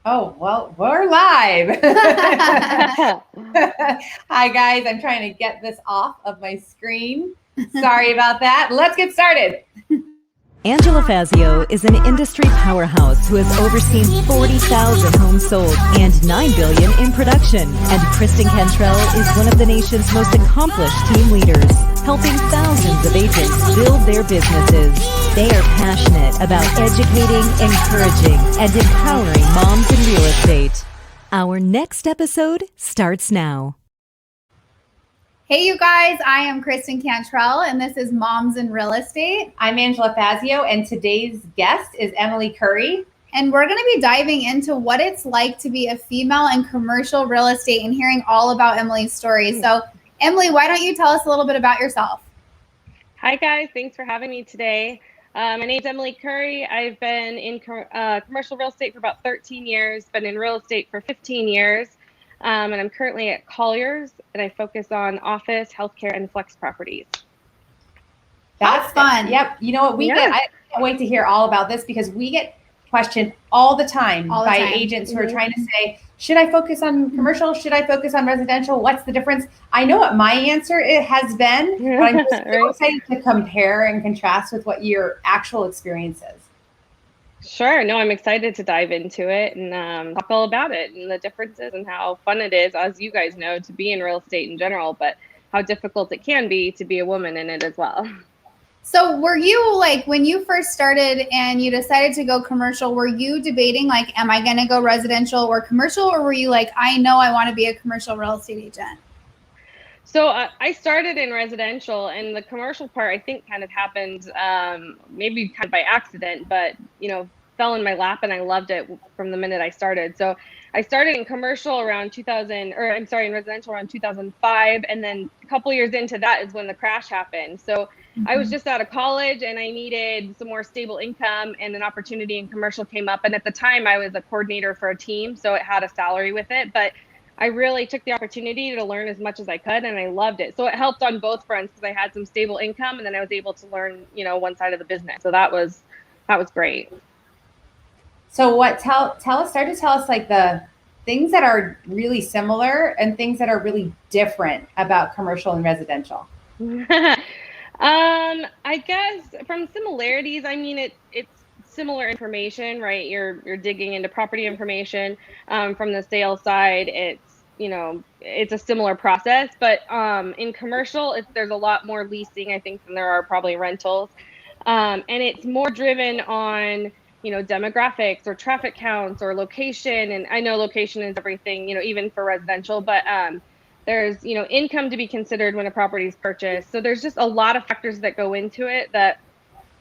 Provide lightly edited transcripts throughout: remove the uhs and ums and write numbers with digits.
Oh, well, we're live. Hi, guys. I'm trying to get this off of my screen. Sorry about that. Let's get started. Angela Fazio is an industry powerhouse who has overseen 40,000 homes sold and $9 billion in production. And Kristen Cantrell is one of the nation's most accomplished team leaders, helping thousands of agents build their businesses. They are passionate about educating, encouraging, and empowering moms in real estate. Our next episode starts now. Hey, you guys, I am Kristen Cantrell, and this is Moms in Real Estate. I'm Angela Fazio, and today's guest is Emily Currie. And we're going to be diving into what it's like to be a female in commercial real estate and hearing all about Emily's story. So, Emily, why don't you tell us a little bit about yourself? Hi, guys. Thanks for having me today. My name's Emily Currie. I've been in commercial real estate for about 13 years, been in real estate for 15 years. And I'm currently at Colliers, and I focus on office, healthcare, and flex properties. That's fun. Yep. You know what I can't wait to hear all about this because we get questioned all the time by agents who are trying to say, should I focus on commercial? Should I focus on residential? What's the difference? I know what my answer has been, but I'm just so excited to compare and contrast with what your actual experience is. Sure. No, I'm excited to dive into it and talk all about it and the differences and how fun it is, as you guys know, to be in real estate in general, but how difficult it can be to be a woman in it as well. So were you when you first started and you decided to go commercial, were you debating am I going to go residential or commercial, or were you I know I want to be a commercial real estate agent? So I started in residential, and the commercial part I think kind of happened maybe kind of by accident, but fell in my lap and I loved it from the minute I started. So I started in commercial around in residential around 2005, and then a couple years into that is when the crash happened. So I was just out of college and I needed some more stable income, and an opportunity in commercial came up. And at the time I was a coordinator for a team, so it had a salary with it, but I really took the opportunity to learn as much as I could, and I loved it. So it helped on both fronts because I had some stable income, and then I was able to learn, one side of the business. So that was great. So start to tell us the things that are really similar and things that are really different about commercial and residential. I guess from similarities, I mean, it's similar information, right? You're digging into property information. From the sales side, it's a similar process, but in commercial, there's a lot more leasing, I think, than there are probably rentals. And it's more driven on demographics or traffic counts or location. And I know location is everything, even for residential, but there's, income to be considered when a property is purchased. So there's just a lot of factors that go into it that,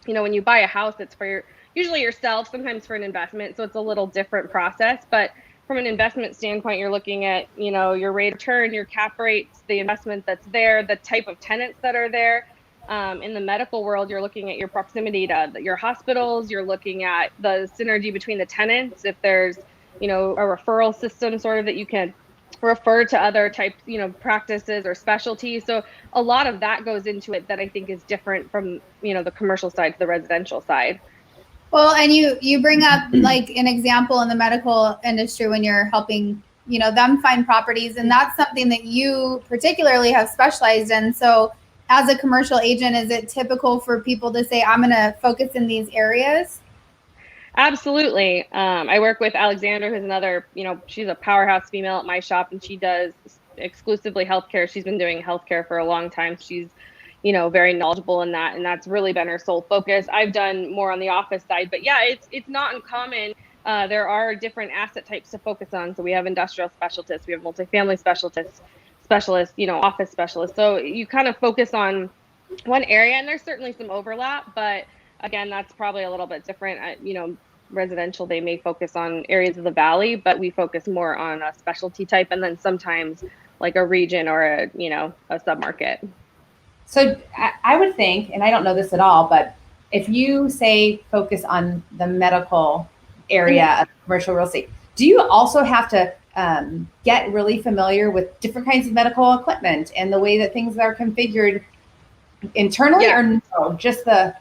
when you buy a house, it's for usually yourself, sometimes for an investment. So it's a little different process, but from an investment standpoint, you're looking at, your rate of return, your cap rates, the investment that's there, the type of tenants that are there. In the medical world, you're looking at your proximity to your hospitals. You're looking at the synergy between the tenants. If there's, a referral system sort of that you can refer to other types, practices or specialties. So a lot of that goes into it that I think is different from, the commercial side to the residential side. Well, and you bring up an example in the medical industry when you're helping, them find properties. And that's something that you particularly have specialized in. So as a commercial agent, is it typical for people to say, I'm going to focus in these areas? Absolutely. I work with Alexandra, who's another, she's a powerhouse female at my shop, and she does exclusively healthcare. She's been doing healthcare for a long time. She's, very knowledgeable in that, and that's really been her sole focus. I've done more on the office side, but yeah, it's not uncommon. There are different asset types to focus on. So we have industrial specialists, we have multifamily specialists, office specialists. So you kind of focus on one area, and there's certainly some overlap, but again, that's probably a little bit different. Residential, they may focus on areas of the valley, but we focus more on a specialty type, and then sometimes like a region or a submarket. So I would think, and I don't know this at all, but if you say focus on the medical area of commercial real estate, do you also have to get really familiar with different kinds of medical equipment and the way that things are configured internally, or no, just the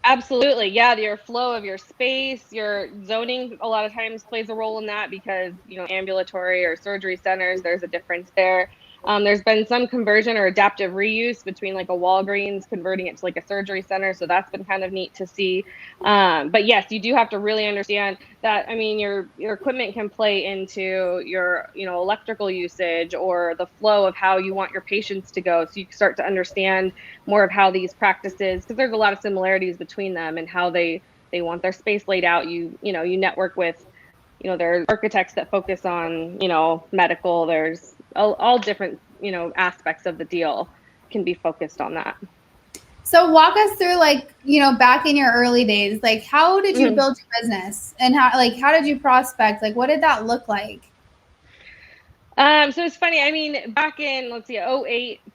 Absolutely. Yeah. Your flow of your space, your zoning a lot of times plays a role in that because, ambulatory or surgery centers, there's a difference there. There's been some conversion or adaptive reuse between like a Walgreens converting it to like a surgery center. So that's been kind of neat to see. But yes, you do have to really understand that. I mean, your equipment can play into your, electrical usage or the flow of how you want your patients to go. So you start to understand more of how these practices, because there's a lot of similarities between them and how they want their space laid out. You network with, there's architects that focus on, medical. There's all different, aspects of the deal can be focused on that. So walk us through, like, back in your early days, like, how did you build your business, and how did you prospect? Like, what did that look like? So it's funny. I mean, back in, let's see,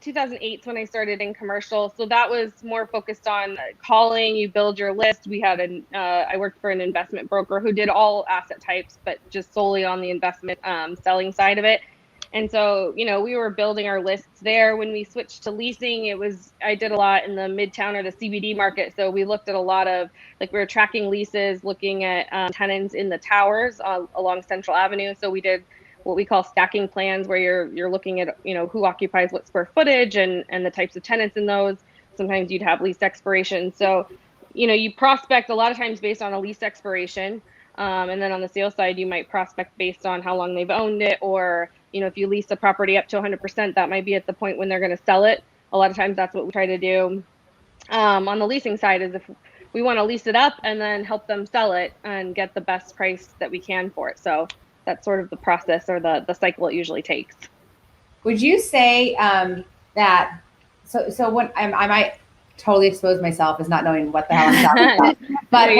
2008 is when I started in commercial. So that was more focused on calling, you build your list. We had I worked for an investment broker who did all asset types, but just solely on the investment selling side of it. And so, we were building our lists there. When we switched to leasing, I did a lot in the Midtown or the CBD market. So we looked at a lot of, like, we were tracking leases, looking at tenants in the towers along Central Avenue. So we did what we call stacking plans, where you're looking at, who occupies what square footage and the types of tenants in those. Sometimes you'd have lease expiration. So, you prospect a lot of times based on a lease expiration. And then on the sales side, you might prospect based on how long they've owned it, or, if you lease the property up to 100%, that might be at the point when they're going to sell it. A lot of times that's what we try to do. On the leasing side is if we want to lease it up and then help them sell it and get the best price that we can for it. So that's sort of the process or the cycle it usually takes. Would you say that, so when I might totally expose myself as not knowing what the hell I'm talking about, but No,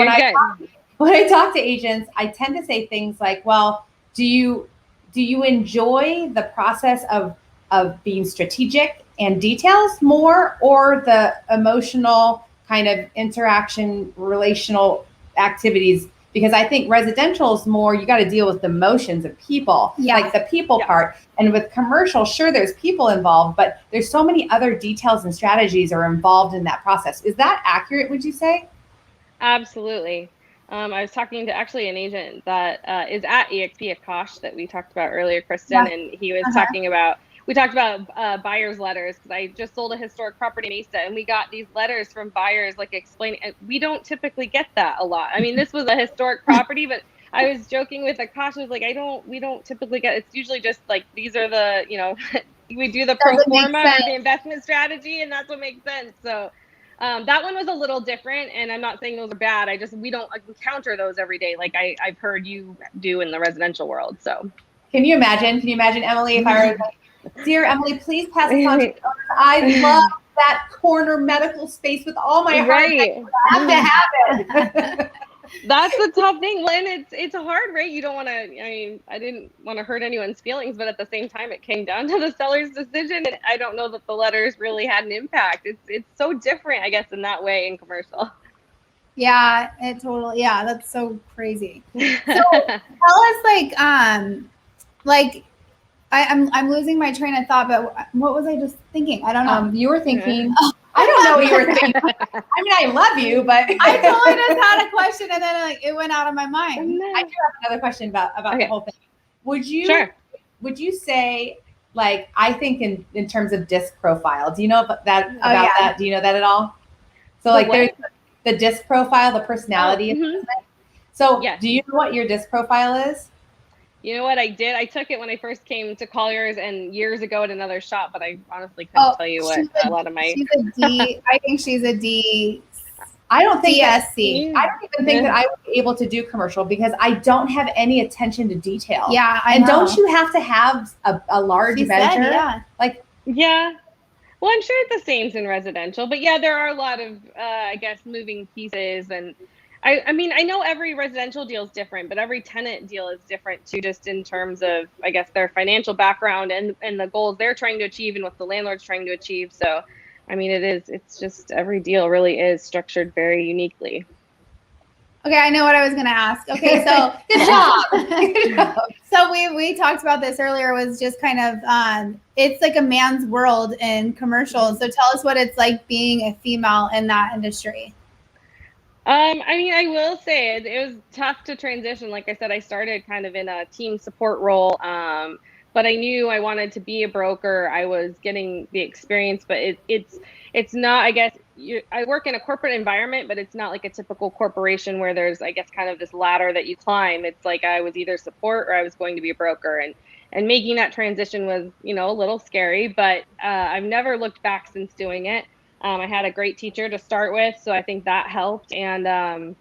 when I talk to agents, I tend to say things like, well, do you enjoy the process of being strategic and details more, or the emotional kind of interaction, relational activities? Because I think residential is more, you got to deal with the emotions of people, like the people part. And with commercial, sure, there's people involved, but there's so many other details and strategies are involved in that process. Is that accurate, would you say? Absolutely. I was talking to actually an agent that is at EXP Akash that we talked about earlier, Kristen, and he was talking about, we talked about buyers' letters, because I just sold a historic property in Mesa, and we got these letters from buyers, like, explaining, we don't typically get that a lot. I mean, this was a historic property, but I was joking with Akash, I was like, we don't typically get, it's usually just like, these are the, we do the pro forma or the investment strategy, and that's what makes sense. So that one was a little different, and I'm not saying those are bad. We don't encounter those every day, like I've heard you do in the residential world. So Can you imagine, Emily, if I were like, dear Emily, please pass this on to the owners. I love that corner medical space with all my heart. Right. I have to have it. That's the tough thing. Well, and it's hard, right? You don't want to, I didn't want to hurt anyone's feelings, but at the same time, it came down to the seller's decision. And I don't know that the letters really had an impact. It's so different, I guess, in that way in commercial. Yeah, that's so crazy. So tell us, I'm losing my train of thought, but what was I just thinking? I don't know. You were thinking, I don't know what you were thinking. I mean, I love you, but I totally just had a question, and then it went out of my mind. I do have another question about the whole thing. Would you say, like, I think in terms of disc profile, do you know about that? Do you know that at all? So there's the disc profile, the personality. So do you know what your disc profile is? You know what I did? I took it when I first came to Colliers and years ago at another shop, but I honestly couldn't tell you what a lot of my. She's a D. I think she's a D. I don't think DSC. I don't even think that I would be able to do commercial because I don't have any attention to detail. Yeah, I know. Don't you have to have a large measure? Yeah. Well, I'm sure it's the same in residential, but yeah, there are a lot of, I guess, moving pieces. And I mean, I know every residential deal is different, but every tenant deal is different too, just in terms of, I guess, their financial background and the goals they're trying to achieve and what the landlord's trying to achieve. So, I mean, it's just every deal really is structured very uniquely. Okay, I know what I was going to ask. Okay, so good job. So we talked about this earlier, was just kind of, it's like a man's world in commercial. So tell us what it's like being a female in that industry. I mean, I will say it was tough to transition. Like I said, I started kind of in a team support role, but I knew I wanted to be a broker. I was getting the experience, but it's not. I guess I work in a corporate environment, but it's not like a typical corporation where there's, I guess, kind of this ladder that you climb. It's like I was either support or I was going to be a broker, and making that transition was, a little scary, but I've never looked back since doing it. I had a great teacher to start with, so I think that helped. And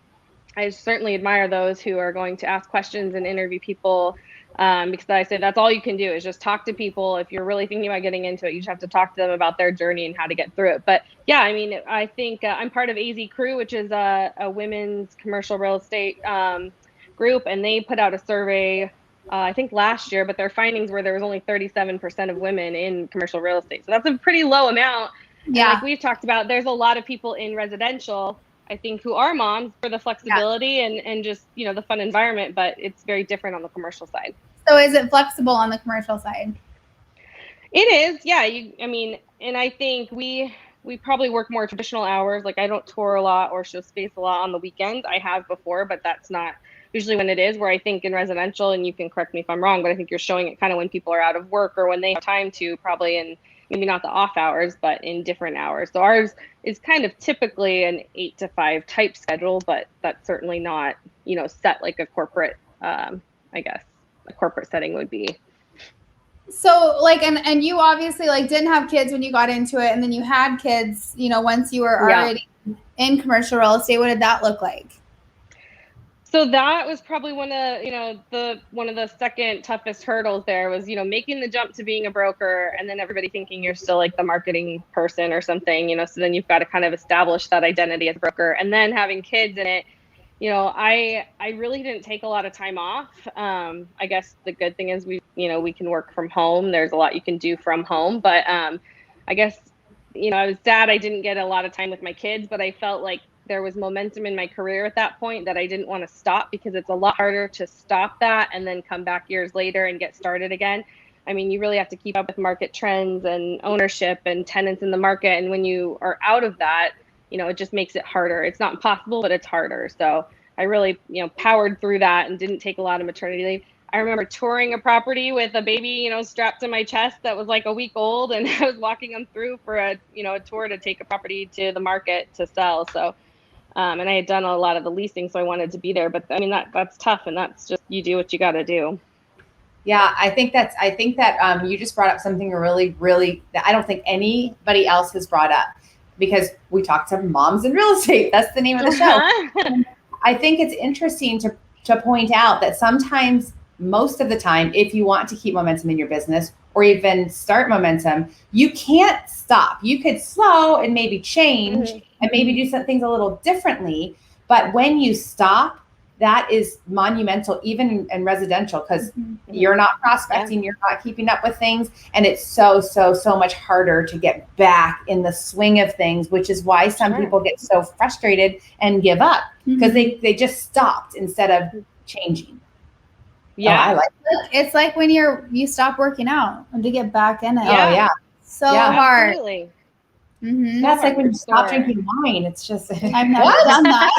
I certainly admire those who are going to ask questions and interview people, because I say that's all you can do is just talk to people. If you're really thinking about getting into it, you just have to talk to them about their journey and how to get through it. But yeah, I mean, I think I'm part of AZ Crew, which is a women's commercial real estate group, and they put out a survey. I think last year, but their findings were there was only 37% of women in commercial real estate. So that's a pretty low amount. And like we've talked about, there's a lot of people in residential, I think, who are moms for the flexibility and just, the fun environment, but it's very different on the commercial side. So is it flexible on the commercial side? It is. Yeah. I mean, and I think we probably work more traditional hours. Like I don't tour a lot or show space a lot on the weekends. I have before, but that's not usually when it is, where I think in residential, and you can correct me if I'm wrong, but I think you're showing it kind of when people are out of work or when they have time to, probably in maybe not the off hours, but in different hours. So ours is kind of typically an 8 to 5 type schedule, but that's certainly not, set like a corporate, I guess a corporate setting would be. So like, and you obviously like didn't have kids when you got into it, and then you had kids, once you were already in commercial real estate. What did that look like? So that was probably one of the second toughest hurdles there was, making the jump to being a broker, and then everybody thinking you're still like the marketing person or something, so then you've got to kind of establish that identity as a broker, and then having kids in it. I really didn't take a lot of time off. I guess the good thing is we can work from home. There's a lot you can do from home, but I guess, I was sad I didn't get a lot of time with my kids, but I felt like there was momentum in my career at that point that I didn't want to stop, because it's a lot harder to stop that and then come back years later and get started again. I mean, you really have to keep up with market trends and ownership and tenants in the market. And when you are out of that, it just makes it harder. It's not impossible, but it's harder. So I really, powered through that and didn't take a lot of maternity leave. I remember touring a property with a baby, strapped to my chest that was like a week old, and I was walking them through for a tour to take a property to the market to sell. So, and I had done a lot of the leasing, so I wanted to be there. But I mean, that's tough, and that's just, you do what you got to do. Yeah, I think that you just brought up something really, really that I don't think anybody else has brought up, because we talk to moms in real estate. That's the name of the show. I think it's interesting to point out that sometimes, most of the time, if you want to keep momentum in your business or even start momentum, you can't stop. You could slow and maybe change and maybe do some things a little differently. But when you stop, that is monumental, even in residential, because you're not prospecting, you're not keeping up with things. And it's so much harder to get back in the swing of things, which is why some people get so frustrated and give up, because they just stopped instead of changing. Yeah, I like it. It's like when you stop working out and to get back in it. Yeah. Oh yeah, so hard. Absolutely. That's like when you stop drinking wine. It's just I've never done that.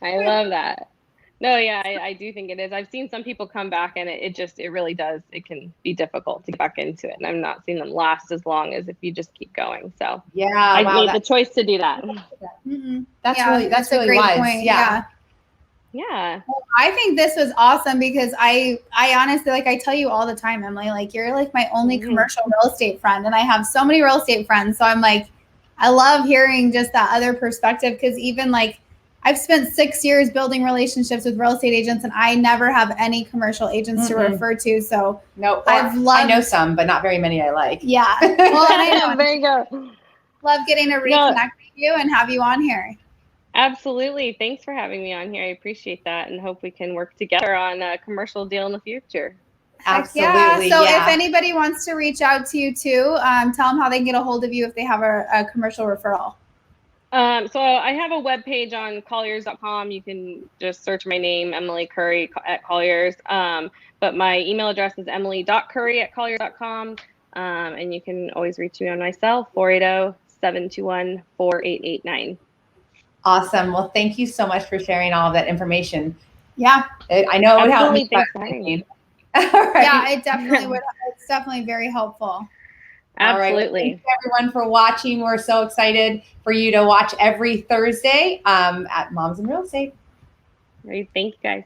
I love that. No, yeah, I do think it is. I've seen some people come back, and it really does. It can be difficult to get back into it, and I'm not seeing them last as long as if you just keep going. So yeah, I made the choice to do that. That's really a great wise. point. Yeah. Well, I think this was awesome, because I honestly, like I tell you all the time, Emily, like you're like my only commercial real estate friend, and I have so many real estate friends. So I'm like, I love hearing just that other perspective, because even like I've spent 6 years building relationships with real estate agents, and I never have any commercial agents to refer to. So no, I know some, but not very many I like. Yeah. Well, I know. There you go. Love getting to reconnect with you and have you on here. Absolutely. Thanks for having me on here. I appreciate that, and hope we can work together on a commercial deal in the future. Absolutely. Yeah. So if anybody wants to reach out to you too, tell them how they can get a hold of you if they have a commercial referral. So I have a webpage on colliers.com. You can just search my name, Emily Currie at Colliers. But my email address is emily.currie@colliers.com. And you can always reach me on my cell, 480-721-4889. Awesome. Well, thank you so much for sharing all of that information. Yeah. I know it would help me. Absolutely. Thanks for having me. All right. Yeah, it definitely would. It's definitely very helpful. All right. Well, Absolutely. thank you everyone for watching. We're so excited for you to watch every Thursday at Moms in Real Estate. Great. Thank you guys.